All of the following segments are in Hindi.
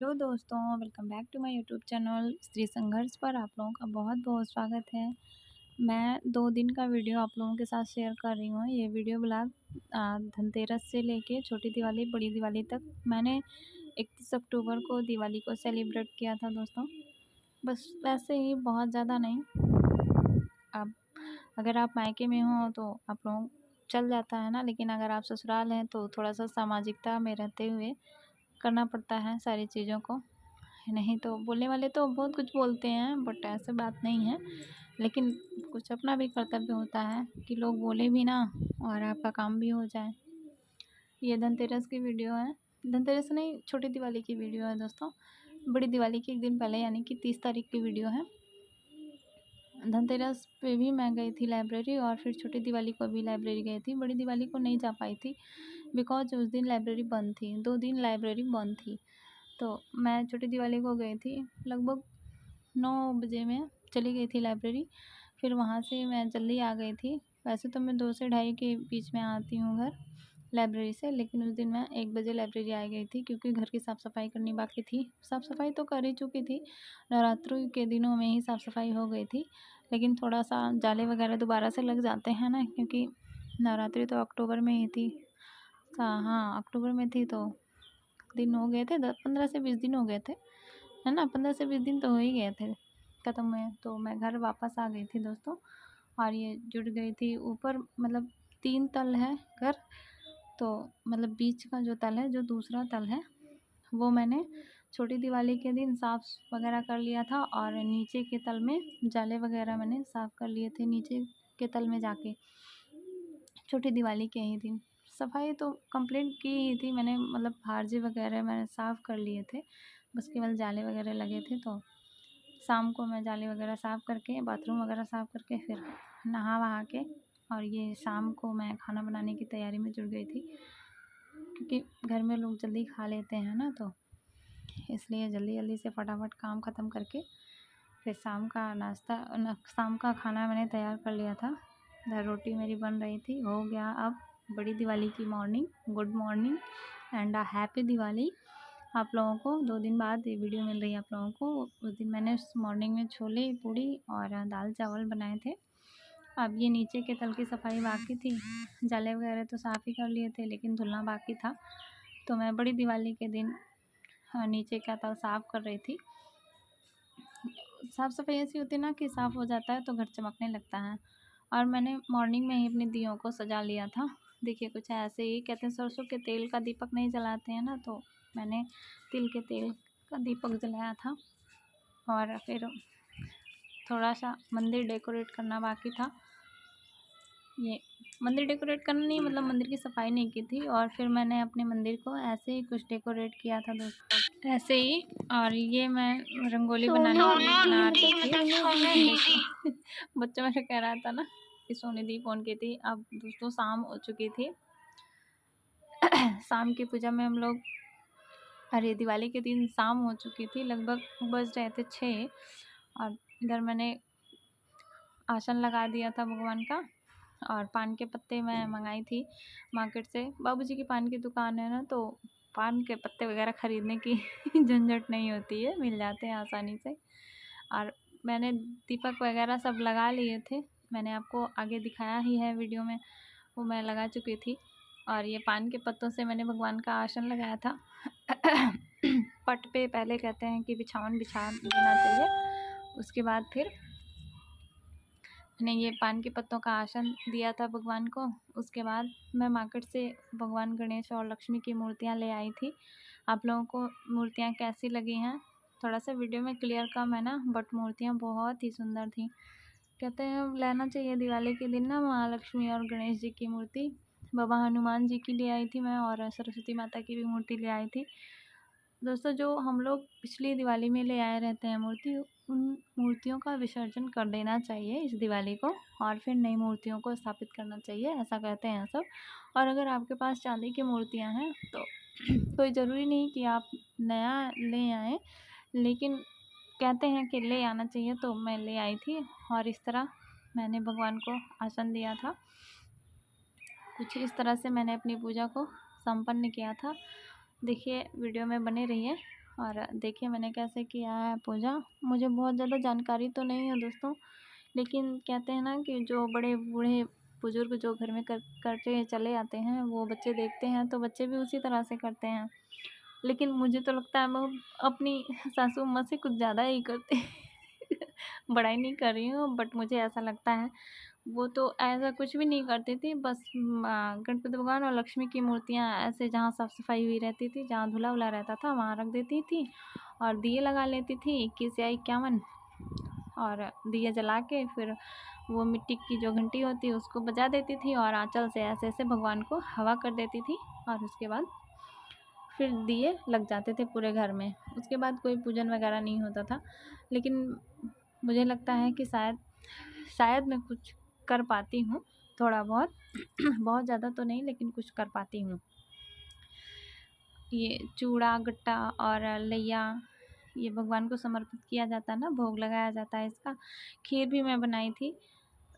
हेलो दोस्तों, welcome back to my YouTube channel स्त्री संघर्ष पर आप लोगों का बहुत बहुत स्वागत है। मैं 2 दिन का वीडियो आप लोगों के साथ शेयर कर रही हूँ। ये वीडियो ब्लॉग धनतेरस से लेके छोटी दिवाली, बड़ी दिवाली तक मैंने 31 अक्टूबर को दिवाली को सेलिब्रेट किया था दोस्तों। बस वैसे ही, बहुत ज़्यादा नहीं। अब अगर आप मायके में हो तो आप लोग चल जाता है ना, लेकिन अगर आप ससुराल हैं तो थोड़ा-सा सामाजिकता में रहते हुए करना पड़ता है सारी चीज़ों को। नहीं तो बोलने वाले तो बहुत कुछ बोलते हैं, बट ऐसे बात नहीं है। लेकिन कुछ अपना भी कर्तव्य होता है कि लोग बोले भी ना और आपका काम भी हो जाए। ये धनतेरस की वीडियो है। धनतेरस नहीं, छोटी दिवाली की वीडियो है दोस्तों। बड़ी दिवाली के 1 दिन पहले यानी कि 30 तारीख की वीडियो है। धनतेरस पे भी मैं गई थी लाइब्रेरी, और फिर छोटी दिवाली को भी लाइब्रेरी गई थी। बड़ी दिवाली को नहीं जा पाई थी बिकॉज़ उस दिन लाइब्रेरी बंद थी। 2 दिन लाइब्रेरी बंद थी। तो मैं छोटी दिवाली को गई थी, लगभग 9 बजे मैं चली गई थी लाइब्रेरी। फिर वहाँ से मैं जल्दी आ गई थी। वैसे तो मैं 2 से ढाई के बीच में आती हूँ घर लाइब्रेरी से, लेकिन उस दिन मैं 1 बजे लाइब्रेरी आ गई थी क्योंकि घर की साफ़-सफ़ाई करनी बाकी थी। साफ़-सफ़ाई तो कर ही चुकी थी, नवरात्रि के दिनों में ही साफ़-सफ़ाई हो गई थी। लेकिन थोड़ा-सा जाले वगैरह दोबारा से लग जाते हैं ना, क्योंकि नवरात्रि तो अक्टूबर में ही थी। हाँ, अक्टूबर में थी तो दिन हो गए थे, 15 से 20 दिन हो गए थे, है ना? 15 से 20 दिन तो हो ही गए थे ख़त्म हुए। तो मैं घर वापस आ गई थी दोस्तों, और ये जुड़ गई थी ऊपर। मतलब 3 तल है घर, तो मतलब बीच का जो तल है, जो दूसरा तल है, वो मैंने छोटी दिवाली के दिन साफ़ वगैरह कर लिया था, और नीचे के तल में जाले वगैरह मैंने साफ़ कर लिए थे नीचे के तल में जाके, छोटी दिवाली के ही दिन। सफाई तो कंप्लीट की ही थी मैंने, मतलब फार्जे वगैरह मैंने साफ़ कर लिए थे, बस केवल जाले वगैरह लगे थे। तो शाम को मैं जाले वगैरह साफ़ करके, बाथरूम वगैरह साफ़ करके, फिर नहा वहा के, और ये शाम को मैं खाना बनाने की तैयारी में जुट गई थी, क्योंकि घर में लोग जल्दी खा लेते हैं ना, तो इसलिए जल्दी जल्दी से फटाफट काम ख़त्म करके फिर शाम का नाश्ता शाम का खाना मैंने तैयार कर लिया था। इधर रोटी मेरी बन रही थी। हो गया अब बड़ी दिवाली की morning. Good morning and happy Diwali आप लोगों को। 2 दिन बाद ये वीडियो मिल रही है आप लोगों को। उस दिन मैंने मॉर्निंग में छोले पूड़ी और दाल चावल बनाए थे। अब ये नीचे के तल की सफाई बाकी थी। जाले वगैरह तो साफ़ ही कर लिए थे, लेकिन धुलना बाकी था। तो मैं बड़ी दिवाली के दिन नीचे का तल साफ़ कर रही थी। साफ़ सफाई ऐसी होती है ना कि साफ़ हो जाता है तो घर चमकने लगता है। और मैंने मॉर्निंग में ही अपने दियों को सजा लिया था। देखिए कुछ ऐसे ही, कहते हैं सरसों के तेल का दीपक नहीं जलाते हैं ना, तो मैंने तिल के तेल का दीपक जलाया था। और फिर थोड़ा सा मंदिर डेकोरेट करना बाकी था। ये मंदिर डेकोरेट करना नहीं, मतलब मंदिर की सफाई नहीं की थी। और फिर मैंने अपने मंदिर को ऐसे ही कुछ डेकोरेट किया था दोस्तों, ऐसे ही। और ये मैं रंगोली बनाने के लिए बना रही थी। बच्चा मेरा कह रहा था ना कि सोने दी फ़ोन की थी। अब दोस्तों शाम हो चुकी थी। शाम की पूजा में हम लोग, अरे दिवाली के दिन शाम हो चुकी थी, लगभग बज रहे थे 6। और इधर मैंने आसन लगा दिया था भगवान का। और पान के पत्ते मैं मंगाई थी मार्केट से। बाबूजी की पान की दुकान है ना, तो पान के पत्ते वगैरह ख़रीदने की झंझट नहीं होती है, मिल जाते हैं आसानी से। और मैंने दीपक वगैरह सब लगा लिए थे, मैंने आपको आगे दिखाया ही है वीडियो में, वो मैं लगा चुकी थी। और ये पान के पत्तों से मैंने भगवान का आसन लगाया था। पट पे पहले कहते हैं कि बिछावन बिछा देना चाहिए, उसके बाद फिर मैंने ये पान के पत्तों का आसन दिया था भगवान को। उसके बाद मैं मार्केट से भगवान गणेश और लक्ष्मी की मूर्तियाँ ले आई थी। आप लोगों को मूर्तियाँ कैसी लगी हैं? थोड़ा सा वीडियो में क्लियर कम है ना, बट मूर्तियाँ बहुत ही सुंदर थी। कहते हैं लेना चाहिए दिवाली के दिन ना महालक्ष्मी और गणेश जी की मूर्ति। बाबा हनुमान जी की ले आई थी मैं, और सरस्वती माता की भी मूर्ति ले आई थी। दोस्तों जो हम लोग पिछली दिवाली में ले आए रहते हैं मूर्ति, उन मूर्तियों का विसर्जन कर देना चाहिए इस दिवाली को, और फिर नई मूर्तियों को स्थापित करना चाहिए, ऐसा कहते हैं सब। और अगर आपके पास चांदी की मूर्तियां हैं तो कोई ज़रूरी नहीं कि आप नया ले आएँ, लेकिन कहते हैं कि ले आना चाहिए, तो मैं ले आई थी। और इस तरह मैंने भगवान को आसन दिया था। कुछ इस तरह से मैंने अपनी पूजा को संपन्न किया था। देखिए वीडियो में बने रहिए। और देखिए मैंने कैसे किया है पूजा। मुझे बहुत ज़्यादा जानकारी तो नहीं है दोस्तों, लेकिन कहते हैं ना कि जो बड़े बूढ़े बुजुर्ग जो घर में करके चले आते हैं, वो बच्चे देखते हैं तो बच्चे भी उसी तरह से करते हैं। लेकिन मुझे तो लगता है मैं अपनी सासू अम्मा से कुछ ज़्यादा ही करती बड़ाई नहीं कर रही हूँ, बट मुझे ऐसा लगता है। वो तो ऐसा कुछ भी नहीं करती थी, बस गणपति भगवान और लक्ष्मी की मूर्तियाँ ऐसे जहाँ साफ़ सफाई हुई रहती थी, जहाँ धुला वुला रहता था वहाँ रख देती थी और दिए लगा लेती थी 21 या 51, और दिए जला के फिर वो मिट्टी की जो घंटी होती है उसको बजा देती थी और आंचल से ऐसे ऐसे भगवान को हवा कर देती थी, और उसके बाद फिर दिए लग जाते थे पूरे घर में। उसके बाद कोई पूजन वगैरह नहीं होता था। लेकिन मुझे लगता है कि शायद मैं कुछ कर पाती हूँ थोड़ा बहुत बहुत ज़्यादा तो नहीं, लेकिन कुछ कर पाती हूँ। ये चूड़ा गट्टा और लैया ये भगवान को समर्पित किया जाता है ना, भोग लगाया जाता है इसका। खीर भी मैं बनाई थी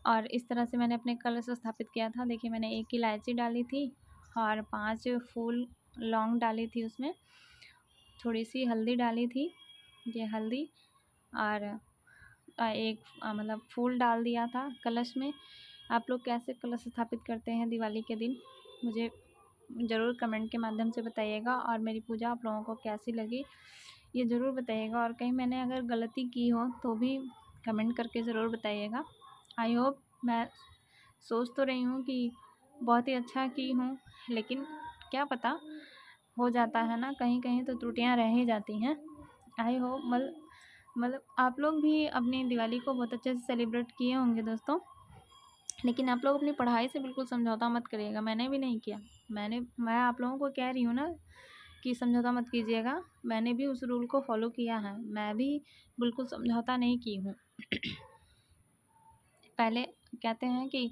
और इस तरह से मैंने अपने कलश स्थापित किया था। देखिए मैंने 1 इलायची डाली थी और 5 फूल लौंग डाली थी, उसमें थोड़ी सी हल्दी डाली थी, ये हल्दी, और एक मतलब फूल डाल दिया था कलश में। आप लोग कैसे कलश स्थापित करते हैं दिवाली के दिन, मुझे ज़रूर कमेंट के माध्यम से बताइएगा, और मेरी पूजा आप लोगों को कैसी लगी ये ज़रूर बताइएगा, और कहीं मैंने अगर गलती की हो तो भी कमेंट करके ज़रूर बताइएगा। आई होप, मैं सोच तो रही हूँ कि बहुत ही अच्छा की हूँ, लेकिन क्या पता, हो जाता है ना, कहीं कहीं तो त्रुटियाँ रह ही जाती हैं। आई होप मतलब आप लोग भी अपनी दिवाली को बहुत अच्छे से सेलिब्रेट किए होंगे दोस्तों। लेकिन आप लोग अपनी पढ़ाई से बिल्कुल समझौता मत करिएगा, मैंने भी नहीं किया। मैं आप लोगों को कह रही हूँ ना कि समझौता मत कीजिएगा, मैंने भी उस रूल को फॉलो किया है, मैं भी बिल्कुल समझौता नहीं की हूँ। पहले कहते हैं कि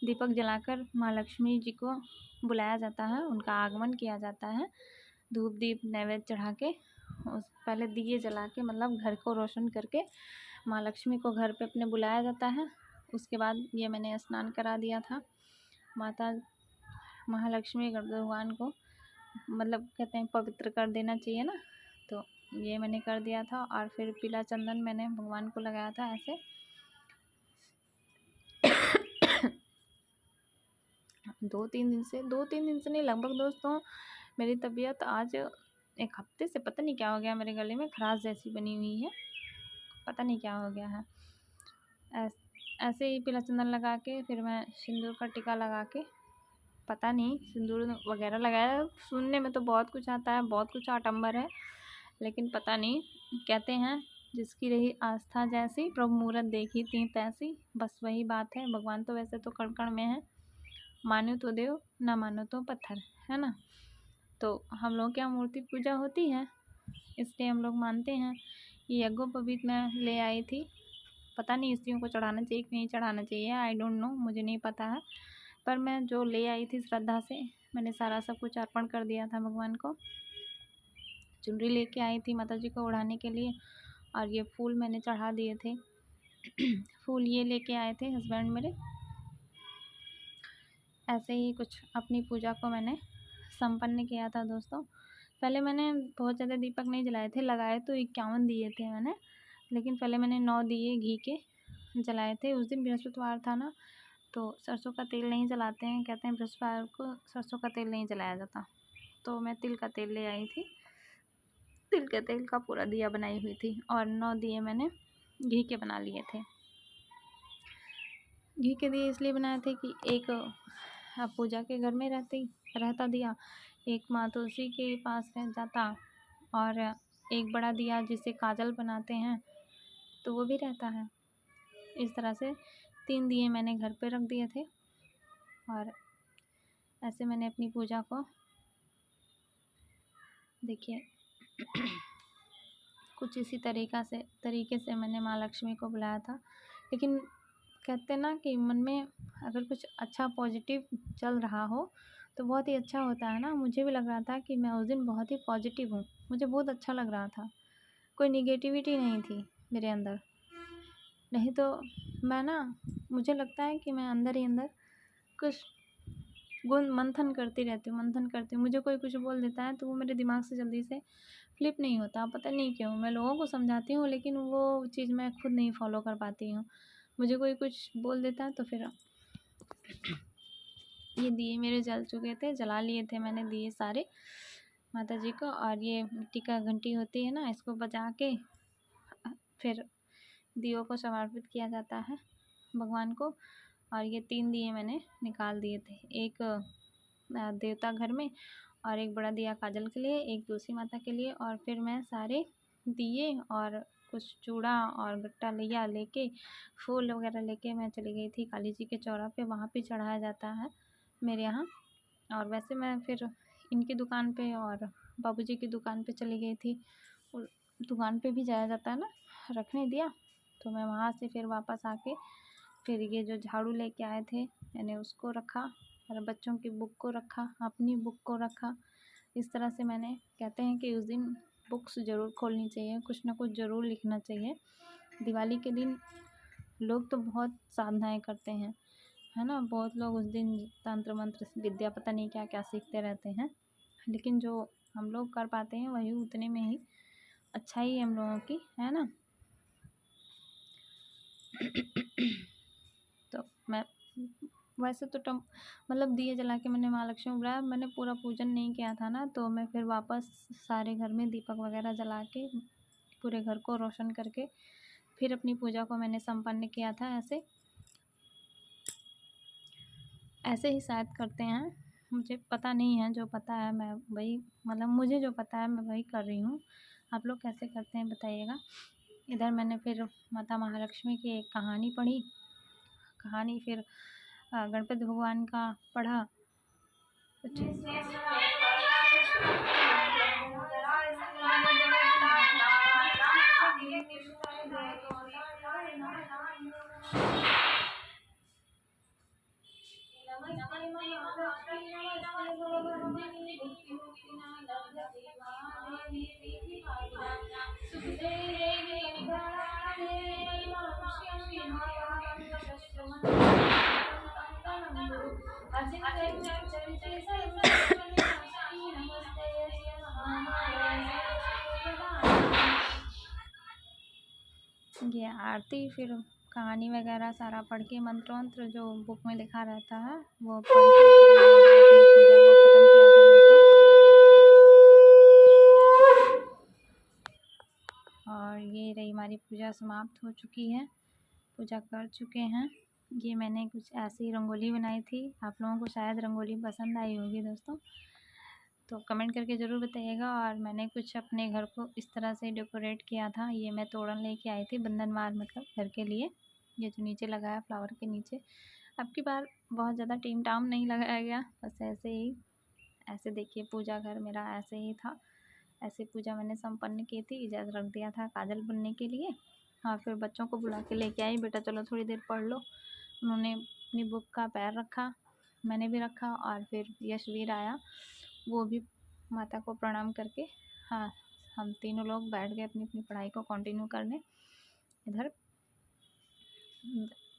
दीपक जलाकर माँ लक्ष्मी जी को बुलाया जाता है, उनका आगमन किया जाता है, धूप दीप नैवेद्य चढ़ा के, उस पहले दिए जला के मतलब घर को रोशन करके माँ लक्ष्मी को घर पे अपने बुलाया जाता है। उसके बाद ये मैंने स्नान करा दिया था, माता महालक्ष्मी गणपति भगवान को मतलब कहते हैं पवित्र कर देना चाहिए ना, तो ये मैंने कर दिया था। और फिर पीला चंदन मैंने भगवान को लगाया था ऐसे। दो तीन दिन से नहीं, लगभग दोस्तों मेरी तबीयत आज 1 हफ्ते से पता नहीं क्या हो गया, मेरे गले में खराश जैसी बनी हुई है, पता नहीं क्या हो गया है। ऐसे ही पीला चंदन लगा के फिर मैं सिंदूर का टीका लगा के, पता नहीं सिंदूर वगैरह लगाया, सुनने में तो बहुत कुछ आता है, बहुत कुछ आडंबर है, लेकिन पता नहीं, कहते हैं जिसकी रही आस्था जैसी प्रभु मूरत देखी थी तैसी, बस वही बात है। भगवान तो वैसे तो कण कण में है, मानो तो देव ना मानो तो पत्थर, है ना। तो हम लोग के यहाँ मूर्ति पूजा होती है, इसलिए हम लोग मानते हैं। ये यज्ञोपवीत मैं ले आई थी, पता नहीं स्त्रियों को चढ़ाना चाहिए कि नहीं चढ़ाना चाहिए, आई डोंट नो, मुझे नहीं पता है, पर मैं जो ले आई थी श्रद्धा से, मैंने सारा सब कुछ अर्पण कर दिया था भगवान को। चुनरी लेके आई थी माता जी को ओढ़ाने के लिए, और ये फूल मैंने चढ़ा दिए थे फूल ये लेके आए थे हस्बैंड मेरे। ऐसे ही कुछ अपनी पूजा को मैंने संपन्न किया था दोस्तों। पहले मैंने बहुत ज़्यादा दीपक नहीं जलाए थे, लगाए तो 51 दिए थे मैंने, लेकिन पहले मैंने 9 दिए घी के जलाए थे। उस दिन बृहस्पतिवार था ना, तो सरसों का तेल नहीं जलाते हैं, कहते हैं बृहस्पतिवार को सरसों का तेल नहीं जलाया जाता, तो मैं तिल का तेल ले आई थी, तिल के तेल का पूरा दिया बनाई हुई थी, और 9 दिए मैंने घी के बना लिए थे। घी के दिए इसलिए बनाए थे कि एक पूजा के घर में रहता दिया, एक माँ तुलसी के पास रह जाता, और एक बड़ा दिया जिसे काजल बनाते हैं तो वो भी रहता है। इस तरह से 3 दिए मैंने घर पे रख दिए थे, और ऐसे मैंने अपनी पूजा को, देखिए कुछ इसी तरीके से मैंने माँ लक्ष्मी को बुलाया था। लेकिन कहते ना कि मन में अगर कुछ अच्छा पॉजिटिव चल रहा हो तो बहुत ही अच्छा होता है ना। मुझे भी लग रहा था कि मैं उस दिन बहुत ही पॉजिटिव हूँ, मुझे बहुत अच्छा लग रहा था, कोई निगेटिविटी नहीं थी मेरे अंदर। नहीं तो मैं ना, मुझे लगता है कि मैं अंदर ही अंदर कुछ मंथन करती रहती हूँ, मुझे कोई कुछ बोल देता है तो वो मेरे दिमाग से जल्दी से फ्लिप नहीं होता, पता नहीं क्यों। मैं लोगों को समझाती हूँ लेकिन वो चीज़ मैं खुद नहीं फॉलो कर पाती हूँ। मुझे कोई कुछ बोल देता है तो फिर ये दिए मेरे जल चुके थे, जला लिए थे मैंने दिए सारे माता जी को। और ये मिट्टी का घंटी होती है ना, इसको बजा के फिर दियों को समर्पित किया जाता है भगवान को। और ये 3 दिए मैंने निकाल दिए थे, एक देवता घर में और एक बड़ा दिया काजल के लिए, एक तुलसी माता के लिए। और फिर मैं सारे दिए और कुछ चूड़ा और गट्टा लिया लेके, फूल वगैरह लेके मैं चली गई थी काली जी के चौरा पे, वहाँ पे चढ़ाया जाता है मेरे यहाँ। और वैसे मैं फिर इनकी दुकान पे और बाबूजी की दुकान पे चली गई थी। दुकान पे भी जाया जाता है ना रखने दिया, तो मैं वहाँ से फिर वापस आके फिर ये जो झाड़ू लेके आए थे मैंने उसको रखा, और बच्चों की बुक को रखा, अपनी बुक को रखा। इस तरह से मैंने, कहते हैं कि उस दिन बुक्स ज़रूर खोलनी चाहिए, कुछ ना कुछ ज़रूर लिखना चाहिए। दिवाली के दिन लोग तो बहुत साधनाएँ करते हैं, है ना। बहुत लोग उस दिन तंत्र मंत्र विद्या पता नहीं क्या क्या सीखते रहते हैं, लेकिन जो हम लोग कर पाते हैं वही उतने में ही अच्छा ही हम लोगों की, है ना। तो मैं वैसे तो मतलब दिए जला के मैंने माँ लक्ष्मी बुलाया, मैंने पूरा पूजन नहीं किया था ना, तो मैं फिर वापस सारे घर में दीपक वगैरह जला के पूरे घर को रोशन करके फिर अपनी पूजा को मैंने संपन्न किया था। ऐसे ही शायद करते हैं, मुझे पता नहीं है। जो पता है मैं वही, मतलब मुझे जो पता है मैं वही कर रही हूँ। आप लोग कैसे करते हैं बताइएगा। इधर मैंने फिर माता महालक्ष्मी की एक कहानी पढ़ी, कहानी फिर गणपति भगवान का पढ़ा कुछ। ये आरती फिर कहानी वगैरह सारा पढ़ के, मंत्र वंत्र जो बुक में लिखा रहता है वो पढ़ के फिर मैंने अपनी पूजा को ख़त्म किया था दोस्तों। और ये रही हमारी पूजा समाप्त हो चुकी है, पूजा कर चुके हैं। ये मैंने कुछ ऐसी रंगोली बनाई थी, आप लोगों को शायद रंगोली पसंद आई होगी दोस्तों, तो कमेंट करके ज़रूर बताइएगा। और मैंने कुछ अपने घर को इस तरह से डेकोरेट किया था। ये मैं तोरण लेके आई थी बंधनवार, मतलब घर के लिए। ये जो नीचे लगाया फ्लावर के नीचे, अब की बार बहुत ज़्यादा टीम टाम नहीं लगाया गया, बस ऐसे ही। ऐसे देखिए पूजा घर मेरा ऐसे ही था, ऐसे पूजा मैंने संपन्न की थी। इजाज़त रख दिया था काजल बनने के लिए। हाँ, फिर बच्चों को बुला के लेके आई, बेटा चलो थोड़ी देर पढ़ लो। उन्होंने अपनी बुक का पैर रखा, मैंने भी रखा। और फिर यशवीर आया, वो भी माता को प्रणाम करके, हाँ, हम तीनों लोग बैठ गए अपनी अपनी पढ़ाई को कंटिन्यू करने। इधर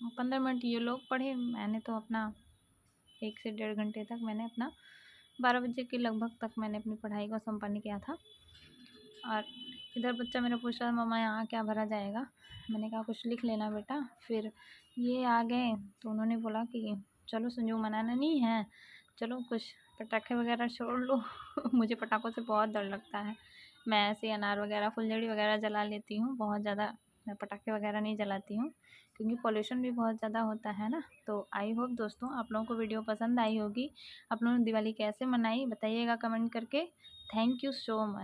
15 मिनट ये लोग पढ़े, मैंने तो अपना 1 से 1.5 घंटे तक मैंने अपना 12 बजे के लगभग तक मैंने अपनी पढ़ाई को संपन्न किया था। और इधर बच्चा मेरा पूछ रहा मम्मा यहाँ क्या भरा जाएगा, मैंने कहा कुछ लिख लेना बेटा। फिर ये आ गए तो उन्होंने बोला कि चलो संजू मनाना नहीं है, चलो कुछ पटाखे वगैरह छोड़ लो। मुझे पटाखों से बहुत डर लगता है, मैं ऐसे अनार वगैरह फुलझड़ी वगैरह जला लेती हूँ, बहुत ज़्यादा मैं पटाखे वगैरह नहीं जलाती हूँ क्योंकि पोल्यूशन भी बहुत ज़्यादा होता है ना। तो आई होप दोस्तों आप लोगों को वीडियो पसंद आई होगी। आप लोगों ने दिवाली कैसे मनाई बताइएगा कमेंट करके। Thank you so much.